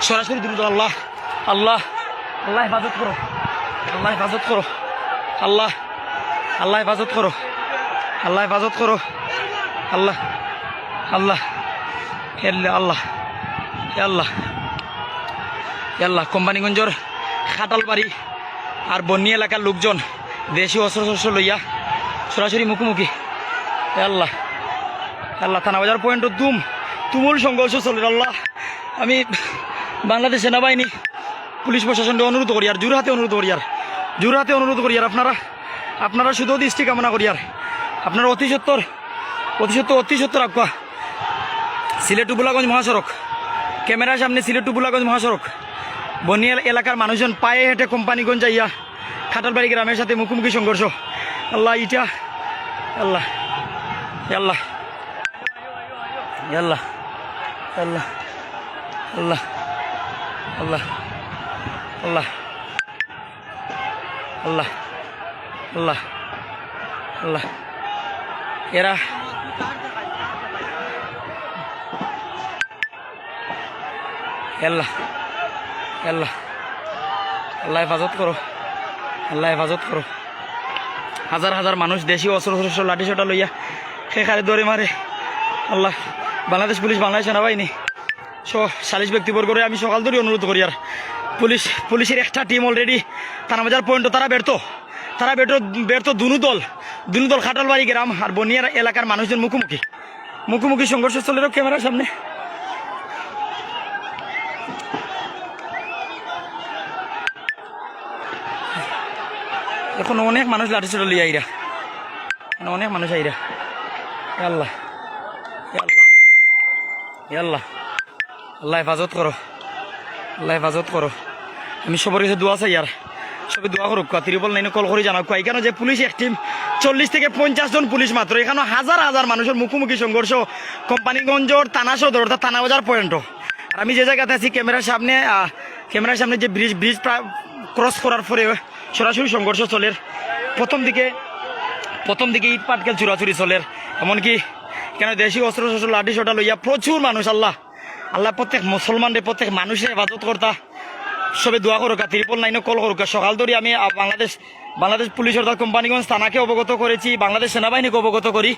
সরাসরি দ্রুত আল্লাহ আল্লাহ আল্লাহ হেফাজত করো, আল্লাহ হেফাজত করো, আল্লাহ আল্লাহ হেফাজত করো, আল্লাহ হেফাজত করো, আল্লাহ আল্লাহ আল্লাহ আল্লাহ আল্লাহ। কোম্পানিগঞ্জের খাটালবাড়ি আর বন্যী এলাকার লোকজন দেশি অস্ত্র লইয়া সরাসরি মুখোমুখি। আল্লাহ আল্লাহ থানাবাজার পয়েন্ট তুমুল সংঘর্ষ চলে। আল্লাহ আমি বাংলাদেশ সেনাবাহিনী পুলিশ প্রশাসনকে অনুরোধ করি আর জোরহাতে অনুরোধ করি আর আপনারা শুধু দৃষ্টি কামনা করি আর আপনারা অতি সত্তর আকুয়া সিলেট টুবুলাগঞ্জ মহাসড়ক, ক্যামেরার সামনে সিলেট টুবুলাগঞ্জ মহাসড়ক, বনিয়াল এলাকার মানুষজন পায়ে হেঁটে কোম্পানিগঞ্জ যাইয়া খাটালবাড়ি গ্রামের সাথে মুখোমুখি সংঘর্ষ। আল্লাহ ইটা আল্লাহ আল্লাহ আল্লাহ আল্লাহ আল্লাহ আল্লাহ আল্লাহ আল্লাহ আল্লাহ আল্লাহ। এরা আল্লাহ আল্লাহ আল্লাহ হেফাজত করো, আল্লাহ হেফাজত করো। হাজার হাজার মানুষ দেশি অস্ত্র লাঠি সোটা লইয়া খেখারে দৌড়ে মারে। আল্লাহ বাংলাদেশ পুলিশ, বাংলাদেশ সেনাবাহিনী সালিশ ব্যক্তিবর্গরে আমি সকাল ধরে অনুরোধ করি আর পুলিশের একটা টিম অলরেডি থানাবাজার পয়েন্ট তারা ব্যর্থ দুনু দল খাটালবাড়ি গ্রাম আর বনিয়ার এলাকার মানুষজন মুখোমুখি সংঘর্ষ চলে ক্যামেরার সামনে। এখন অনেক মানুষ লাঠি ছোট লিয়ে আইরা, অনেক মানুষ আইরা। আল্লাহ আল্লাহ আল্লাহ আল্লাহ হেফাজত করো, আল্লাহ হেফাজত করো। আমি সবার কাছে দোয়া চাই আর সবাই দোয়া করুক। 999 কল করে জানাক এখানে যে পুলিশ এক টিম 40 থেকে 50 জন পুলিশ মাত্র, এখানে হাজার হাজার মানুষের মুখোমুখি সংঘর্ষ কোম্পানিগঞ্জর থানা সদর অর্থাৎ থানাবাজার পয়েন্ট। আর আমি যে জায়গাতে আছি ক্যামেরার সামনে যে ব্রিজ ক্রস করার পরে সরাসরি সংঘর্ষ চলে। প্রথম দিকে ইট পাটকেল চুরাচুরি চলে, এমনকি কেন দেশি অস্ত্র লাঠি সোটা লইয়া প্রচুর মানুষ। আল্লাহ আল্লাহ প্রত্যেক মুসলমানদের প্রত্যেক মানুষের হেফাজত কর্তা সবে দোয়া করুক। 999 কল করুক। সকাল ধরে আমি বাংলাদেশ পুলিশ অর্থাৎ কোম্পানিগঞ্জ থানাকে অবগত করেছি, বাংলাদেশ সেনাবাহিনীকে অবগত করি।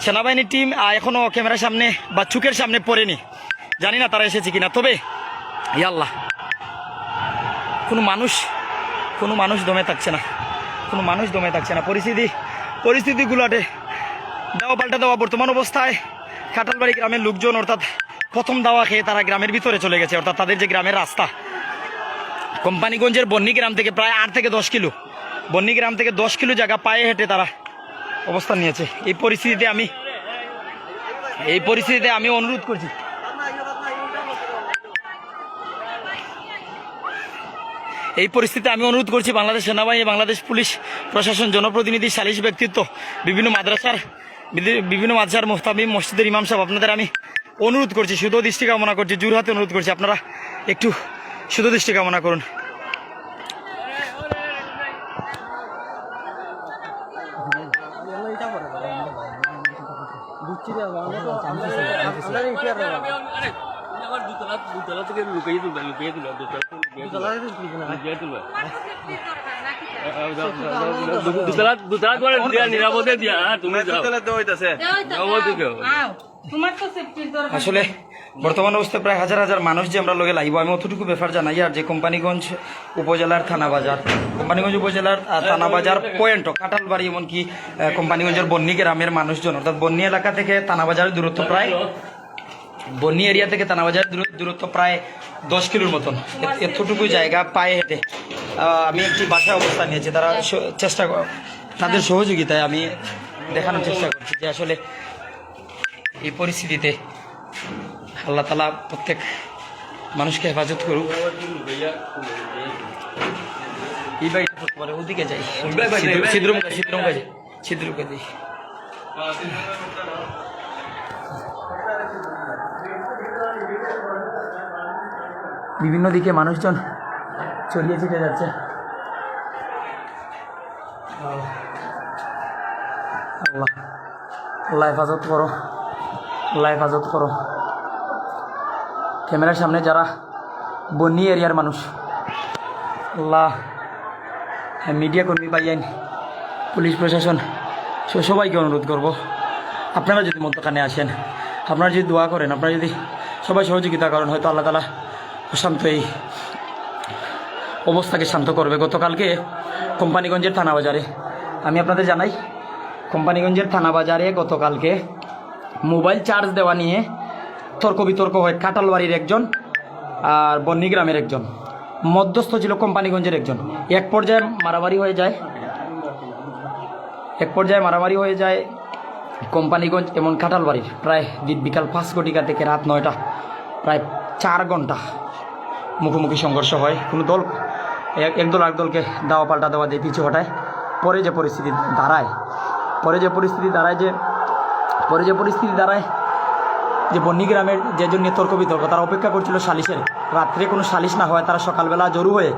সেনাবাহিনীর টিম এখনও ক্যামেরার সামনে বা চুকের সামনে পড়েনি, জানি না তারা এসেছে কিনা। তবে আল্লাহ কোনো মানুষ দমে থাকছে না, পরিস্থিতিগুলাতে দাওয়া পাল্টা দেওয়া। বর্তমান অবস্থায় খাটালবাড়ি গ্রামের লোকজন অর্থাৎ প্রথম দাওয়া খেয়ে তারা গ্রামের ভিতরে চলে গেছে, অর্থাৎ তাদের যে গ্রামের রাস্তা কোম্পানিগঞ্জের বন্যী গ্রাম থেকে প্রায় 8 থেকে 10 কিলো, বন্যী গ্রাম থেকে 10 কিলো জায়গা পায়ে হেঁটে তারা অবস্থান নিয়েছে। এই পরিস্থিতিতে আমি অনুরোধ করছি, বাংলাদেশ সেনাবাহিনী, বাংলাদেশ পুলিশ প্রশাসন, জনপ্রতিনিধি, সালিশ ব্যক্তিত্ব, বিভিন্ন মাদ্রাসার মুহতামিম, মসজিদের ইমাম সাহেব, আপনাদের আমি অনুরোধ করছি, শুধু দৃষ্টি কামনা করছি, জোরহাতে অনুরোধ করছি, আপনারা একটু শুধু দৃষ্টি কামনা করুন। আসলে বর্তমান অবস্থায় প্রায় হাজার হাজার মানুষ যে আমরা লগে লাগবো, আমি অতটুকু ব্যাপার জানাই। আর যে কোম্পানিগঞ্জ উপজেলার থানাবাজার পয়েন্ট খাটালবাড়ি, এমনকি কোম্পানিগঞ্জের বন্যী গ্রামের মানুষজন অর্থাৎ বন্যী এলাকা থেকে থানাবাজারের দূরত্ব প্রায়, বন্যী এরিয়া থেকে থানাবাজারের দূরত্ব প্রায় 10 কিলোর মতন। এতটুকু জায়গা পায়ে হেঁটে আমি একটি বাসায় অবস্থান নিয়েছি। তারা তাদের সহযোগিতায় আমি দেখানোর চেষ্টা করছি যে আসলে এই পরিস্থিতিতে আল্লাহ তাআলা প্রত্যেক মানুষকে হেফাজত করুক। এই বাড়িটা পরে ওদিকে যাই, ছিদ্রুমকা যাই। বিভিন্ন দিকে মানুষজন ছড়িয়ে ছিটে যাচ্ছে। আল্লাহ আল্লাহ হেফাজত করো, আল্লাহ হেফাজত করো। ক্যামেরার সামনে যারা বন্যী এরিয়ার মানুষ। আল্লাহ, মিডিয়া কর্মী পাইয়েন, পুলিশ প্রশাসন, সবাইকে অনুরোধ করব, আপনারা যদি মধ্যখানে আসেন, আপনারা যদি দোয়া করেন, আপনারা যদি সবাই সহযোগিতা করেন, হয়তো আল্লাহ তাআলা শান্ত এই অবস্থাকে শান্ত করবে। গতকালকে কোম্পানিগঞ্জের থানা বাজারে, আমি আপনাদের জানাই, কোম্পানিগঞ্জের থানা বাজারে গতকালকে মোবাইল চার্জ দেওয়া নিয়ে তর্ক বিতর্ক হয়। কাটালবাড়ির একজন আর বন্যী গ্রামের একজন, মধ্যস্থ ছিল কোম্পানিগঞ্জের একজন। এক পর্যায়ে মারামারি হয়ে যায় কোম্পানিগঞ্জ এবং কাটালবাড়ির। প্রায় বিকাল 5 ঘটিকা থেকে রাত 9টা, প্রায় 4 ঘন্টা মুখোমুখি সংঘর্ষ হয়। কোনো দল একদল আরেক দলকে দাওয়া পাল্টা দেওয়া দিয়ে পিছু হটায়। পরে যে পরিস্থিতি দাঁড়ায় যে বন্যী গ্রামের যে জন্য তর্ক বিতর্ক, তারা অপেক্ষা করছিল সালিশের। রাত্রে কোনো সালিশ না হয়, তারা সকালবেলা জড়ো হয়ে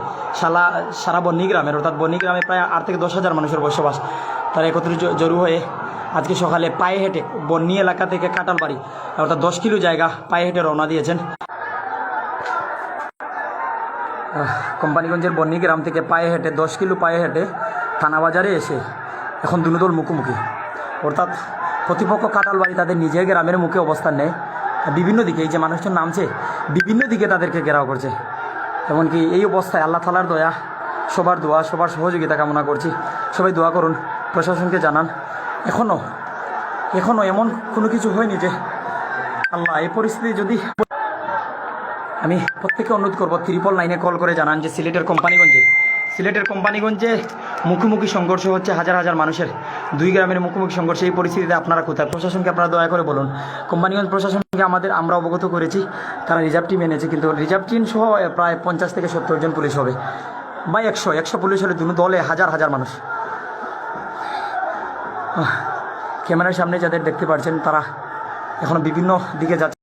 সারা বন্যী গ্রামের, অর্থাৎ বন্যী গ্রামে প্রায় 8 থেকে 10,000 মানুষের বসবাস, তারা একত্রিত জড়ো হয়ে আজকে সকালে পায়ে হেঁটে বন্যী এলাকা থেকে কাটালবাড়ি, অর্থাৎ 10 কিলো জায়গা পায়ে হেঁটে রওনা দিয়েছেন। কোম্পানিগঞ্জের বন্যী গ্রাম থেকে 10 কিলো পায়ে হেঁটে থানা বাজারে এসে এখন দুনো দল মুখোমুখি। অর্থাৎ প্রতিপক্ষ কাটালবাড়ি তাদের নিজের গ্রামের মুখে অবস্থান নেয়, বিভিন্ন দিকে এই যে মানুষজন নামছে, বিভিন্ন দিকে তাদেরকে ঘেরাও করছে। এমনকি এই অবস্থায় আল্লাহ তাআলার দয়া, সবার দোয়া, সবার সহযোগিতা কামনা করছি। সবাই দোয়া করুন, প্রশাসনকে জানান। এখনও এমন কোনো কিছু হয়নি যে আল্লাহ, এই পরিস্থিতি যদি, আমি প্রত্যেককে অনুরোধ করবো 999-এ কল করে জানান যে সিলেটের কোম্পানিগঞ্জে মুখোমুখি সংঘর্ষ হচ্ছে হাজার হাজার মানুষের, 2 গ্রামের মুখোমুখি সংঘর্ষ। এই পরিস্থিতিতে আপনারা কোথায়? প্রশাসনকে আপনারা দয়া করে বলুন। কোম্পানিগঞ্জ প্রশাসনকে আমরা অবগত করেছি, তারা রিজার্ভ টিম এনেছে, কিন্তু রিজার্ভ টিম সহ প্রায় 50 থেকে 70 জন পুলিশ হবে, বা 100 পুলিশ হলে দুটো দলে হাজার হাজার মানুষ। ক্যামেরার সামনে যাদের দেখতে পাচ্ছেন, তারা এখন বিভিন্ন দিকে যাচ্ছে।